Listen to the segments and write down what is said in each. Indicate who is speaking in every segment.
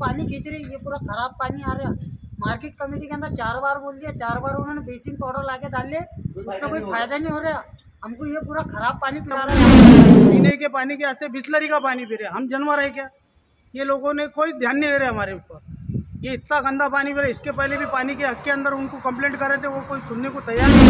Speaker 1: पानी खींच रही, ये पूरा खराब पानी आ रहा। मार्केट कमेटी के अंदर 4 बार बोल दिया, 4 बार उन्होंने बेसिंग पाउडर लाके डाल लिया, उससे कोई फायदा नहीं हो रहा। हमको ये पूरा खराब पानी पिला रहा है।
Speaker 2: पीने के पानी के वास्ते बिस्लरी का पानी पी रहे, हम जानवर है क्या? ये लोगों ने कोई ध्यान नहीं दे रहे हमारे ऊपर। ये इतना गंदा पानी पी रहे, इसके पहले भी पानी के हक के अंदर उनको कंप्लेंट कर रहे थे, वो कोई सुनने को तैयार नहीं।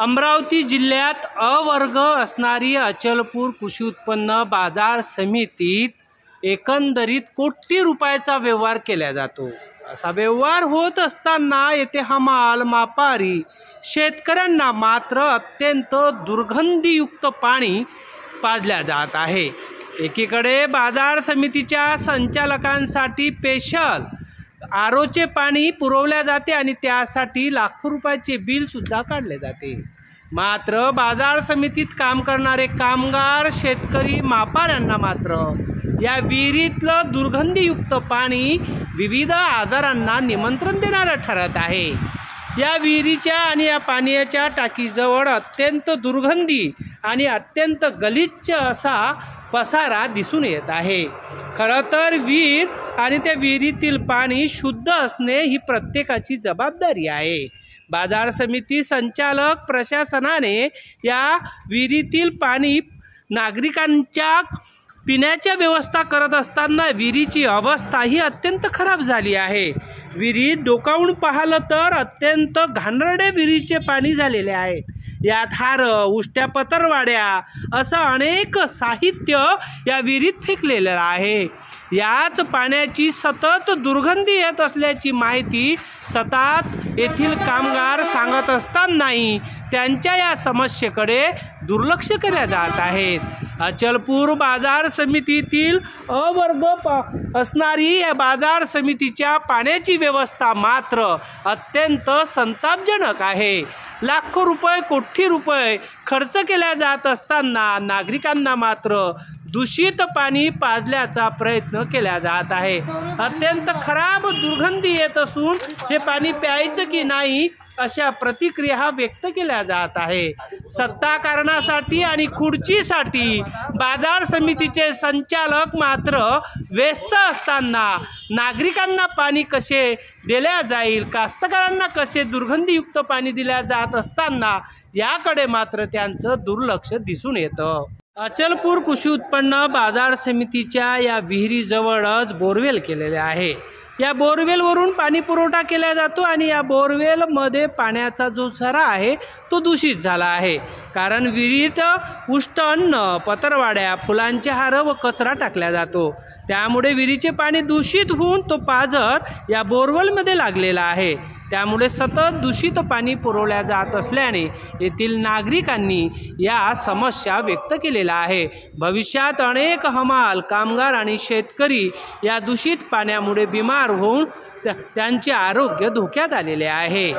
Speaker 3: अमरावती जिल्ह्यात अवर्ग असणारी अचलपूर कृषी उत्पन्न बाजार समितीत एकंदरीत कोटी रुपयाचा व्यवहार केला जातो। असा व्यवहार होत असताना येथे हमाल मापारी शेतकऱ्यांना मात्र अत्यंत दुर्गंधीयुक्त पाणी पाजल्या जात आहे। एकीकडे बाजार समितीच्या संचालकांसाठी स्पेशल आरोचे पाणी पुरवल्या जाते आणि त्यासाठी लाखो रुपयाचे बिल सुद्धा काढले जाते। मात्र बाजार समितीत काम करणारे कामगार शेतकरी मापाऱ्यांना मात्र या विहिरीतलं दुर्गंधीयुक्त पाणी विविध आजारांना निमंत्रण देणारं ठरत आहे। या विहिरीच्या आणि या पाण्याच्या टाकीजवळ अत्यंत दुर्गंधी आणि अत्यंत गलिच्छ असा पसारा दिसून येत आहे। खरं तर विहीर आणि त्या विहिरीतील पाणी शुद्ध असणे ही प्रत्येकाची जबाबदारी आहे। बाजार समिती संचालक प्रशासनाने या विहिरीतील पाणी नागरिकांच्या पिण्याच्या व्यवस्था करत असताना विहिरीची अवस्था ही अत्यंत खराब झाली आहे। विहिरीत डोकावून पाहिलं तर अत्यंत घाणेरडे विहिरीचे पाणी झालेले आहे। यात हार, उष्ट्या, पतरवाड्या असं अनेक साहित्य या विहिरीत फेकलेलं आहे। याच पाण्याची सतत दुर्गंधी येत असल्याची माहिती सतत येथील कामगार सांगत असतानाही त्यांच्या या समस्येकडे दुर्लक्ष केले जात आहे। अचलपूर बाजार समितीतील अवर्ग असणारी या बाजार समितीच्या पाण्याची व्यवस्था मात्र अत्यंत संतापजनक आहे। लाखो रुपये, कोटी रुपये खर्च केल्या जात असताना नागरिकांना मात्र दूषित पाणी पाजल्याचा प्रयत्न केला जात आहे। अत्यंत खराब दुर्गंधी येत असून हे पाणी प्यायचं की नाही अशा प्रतिक्रिया व्यक्त केल्या जात आहे। सत्ता कारणासाठी आणि खुर्चीसाठी बाजार समितीचे संचालक मात्र व्यस्त असताना नागरिकांना पाणी कसे दिल्या जाईल, कास्तकारांना कसे दुर्गंधीयुक्त पाणी दिल्या जात असताना याकडे मात्र त्यांचं दुर्लक्ष दिसून येतं। अचलपूर कृषी उत्पन्न बाजार समितीच्या या विहिरीजवळच बोरवेल केलेले आहे। या बोरवेलवरून पाणी पुरवठा केला जातो आणि या बोरवेलमध्ये पाण्याचा जो झरा आहे तो दूषित झाला आहे, कारण विहिरीत उष्ट अन्न, पतरवाड्या, फुलांचे हार व कचरा टाकला जातो। त्यामुळे विहिरीचे पाणी दूषित होऊन तो पाझर या बोरवेलमध्ये लागलेला आहे। त्यामुळे सतत दूषित पाणी पुरवल्या जात असल्याने येथील नागरिकांनी या समस्या व्यक्त केलेल्या आहे। भविष्यात अनेक हमाल, कामगार आणि शेतकरी या दूषित पाण्यामुळे बिमार होऊन त्यांचे आरोग्य धोक्यात आलेले आहे।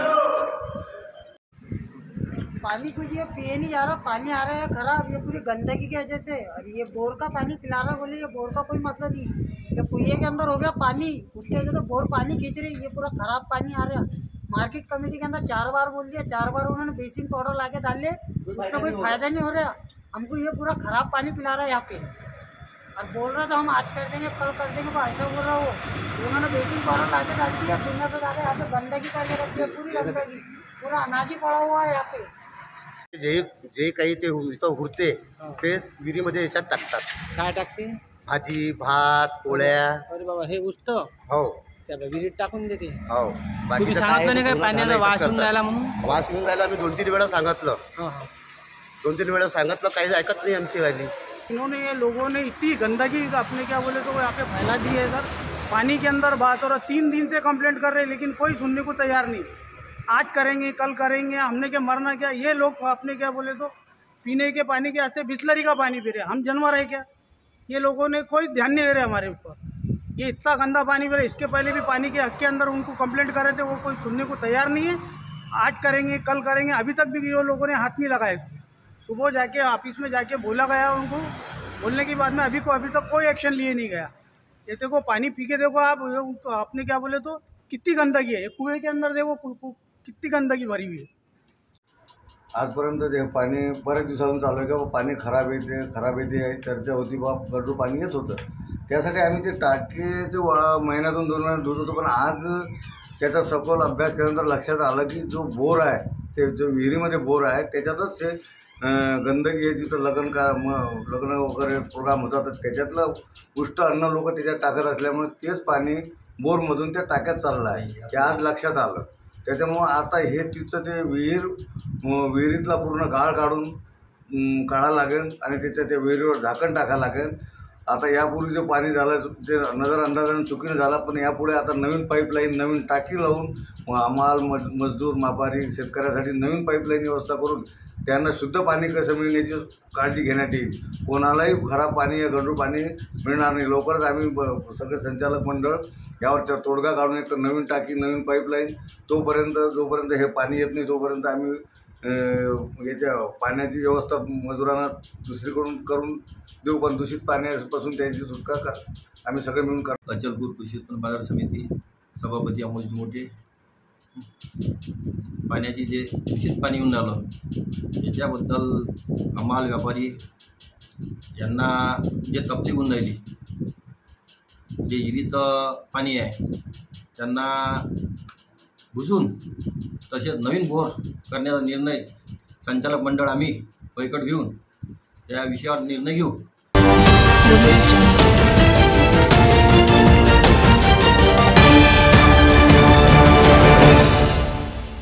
Speaker 1: पानी कुछ ये पिए नहीं जा रहा, पानी आ रहा है खराब, ये पूरी गंदगी की वजह से। और ये बोर का पानी पिला रहा, बोले ये बोर का कोई मतलब नहीं, ये कुएं के अंदर हो गया पानी, उसके वजह से बोर पानी खींच रही, ये पूरा खराब पानी आ रहा। मार्केट कमेटी के अंदर 4 बार बोल दिया, 4 बार उन्होंने बेसिंग पाउडर लाके डाल लिया, उससे कोई फायदा नहीं हो रहा। हमको ये पूरा खराब पानी पिला रहा है यहाँ पे। और बोल रहा था हम आज कर देंगे, कल कर देंगे, वो ऐसा बोल रहा हो। उन्होंने बेसिंग पाउडर लाके डाल दिया, दुनिया से ज़्यादा यहाँ पे गंदगी करके रखी है, पूरी गंदगी, पूरा अनाज ही पड़ा हुआ है यहाँ पे।
Speaker 4: जे काही ते इथं उरते ते विहिरीमध्ये याच्यात टाकतात।
Speaker 3: काय टाकते?
Speaker 4: भाजी, भात, पोळ्या।
Speaker 3: अरे बाबा, हे उष्ट
Speaker 4: हो,
Speaker 3: त्या विहिरीत टाकून देते।
Speaker 4: हो,
Speaker 3: तुम्ही सांगितलं नाही काय पाण्याचा वास येऊन राहिला म्हणून?
Speaker 4: वास येऊन राहिला, आम्ही 2-3 वेळा सांगितलं, 2-3 वेळा सांगितलं, काही ऐकत नाही आमची वाली।
Speaker 2: इन्होंने ये लोगों ने इतनी गंदगी अपने क्या बोले तो यहाँ पे फैला दी है। इधर पानी के अंदर बात हो रहा, 3 दिन से कंप्लेंट कर रहे हैं लेकिन कोई सुनने को तैयार नहीं। आज करेंगे, कल करेंगे, हमने क्या मरना क्या? ये लोग अपने क्या बोले तो पीने के पानी के वास्ते बिस्लरी का पानी पी रहे, हम जानवर है क्या? ये लोगों ने कोई ध्यान नहीं दे रहे हमारे ऊपर। ये इतना गंदा पानी पी रहे, इसके पहले भी पानी के हक के अंदर उनको कंप्लेंट कर रहे थे, वो कोई सुनने को तैयार नहीं है। आज करेंगे, कल करेंगे, अभी तक भी ये लोगों ने हाथ नहीं लगाया। सुबह जाके ऑफिस में जाके बोला गया उनको, बोलने के बाद में अभी तक कोई एक्शन लिए नहीं गया। ये देखो पानी पी के देखो आप, आपने क्या बोले तो कितनी गंदगी है, कुएं के अंदर देखो कितनी गंदगी भरी हुई है।
Speaker 5: आजपर्यंत ते पाणी बऱ्याच दिवसांपासून चालू आहे की पाणी खराब येते याची चर्चा होती बा गढूळ पाणी येत होतं. त्यासाठी आम्ही ते टाकीचे महिन्यातून 2 महिन्यात धुत होतो. पण आज त्याचा सखोल अभ्यास केल्यानंतर लक्षात आलं की जो बोर आहे ते जो विहिरीमध्ये बोर आहे त्याच्यातच ते गंदगी आहे. तिथं लग्न वगैरे प्रोग्राम होतात तर त्याच्यातलं उष्ट अन्न लोक त्याच्यात टाकत असल्यामुळे तेच पाणी बोरमधून त्या टाक्यात चाललं आहे ते आज लक्षात आलं. त्याच्यामुळं आता हे तिथं ते विहिरीतला पूर्ण गाळ काढावं लागेल आणि त्याच्या त्या विहिरीवर झाकण टाकावं लागेल. आता यापूर्वी जे पाणी झालं ते अंदाजानं चुकीनं झालं. पण यापुढे आता नवीन पाईपलाईन नवीन टाकी लावून हमाल मजदूर मापारी शेतकऱ्यासाठी नवीन पाईपलाईन व्यवस्था करून त्यांना शुद्ध पाणी कसं मिळेल याची काळजी घेण्यात येईल. कोणालाही खराब पाणी या गढूळ पाणी मिळणार नाही. लवकरच आम्ही सगळे संचालक मंडळ यावरचा तोडगा काढून एक तर नवीन टाकी नवीन पाईपलाईन जोपर्यंत हे पाणी येत नाही तोपर्यंत आम्ही याच्या पाण्याची व्यवस्था मजुरांना दुसरीकडून करून देऊ. पण दूषित पाण्यापासून त्यांची सुटका आम्ही सगळे मिळून करतो.
Speaker 6: अचलपूर कृषी उत्पन्न बाजार समिती सभापती अमोल मोठे. पाण्याची जे दूषित पाणी येऊन राहिलं याच्याबद्दल हमाल व्यापारी यांना जे तकलीफ होऊन राहिली, जे विहिरीचं पाणी आहे त्यांना बुजून तसेच नवीन बोर करण्याचा निर्णय संचालक मंडळ आम्ही बैठक घेऊन त्या विषयावर निर्णय घेऊ.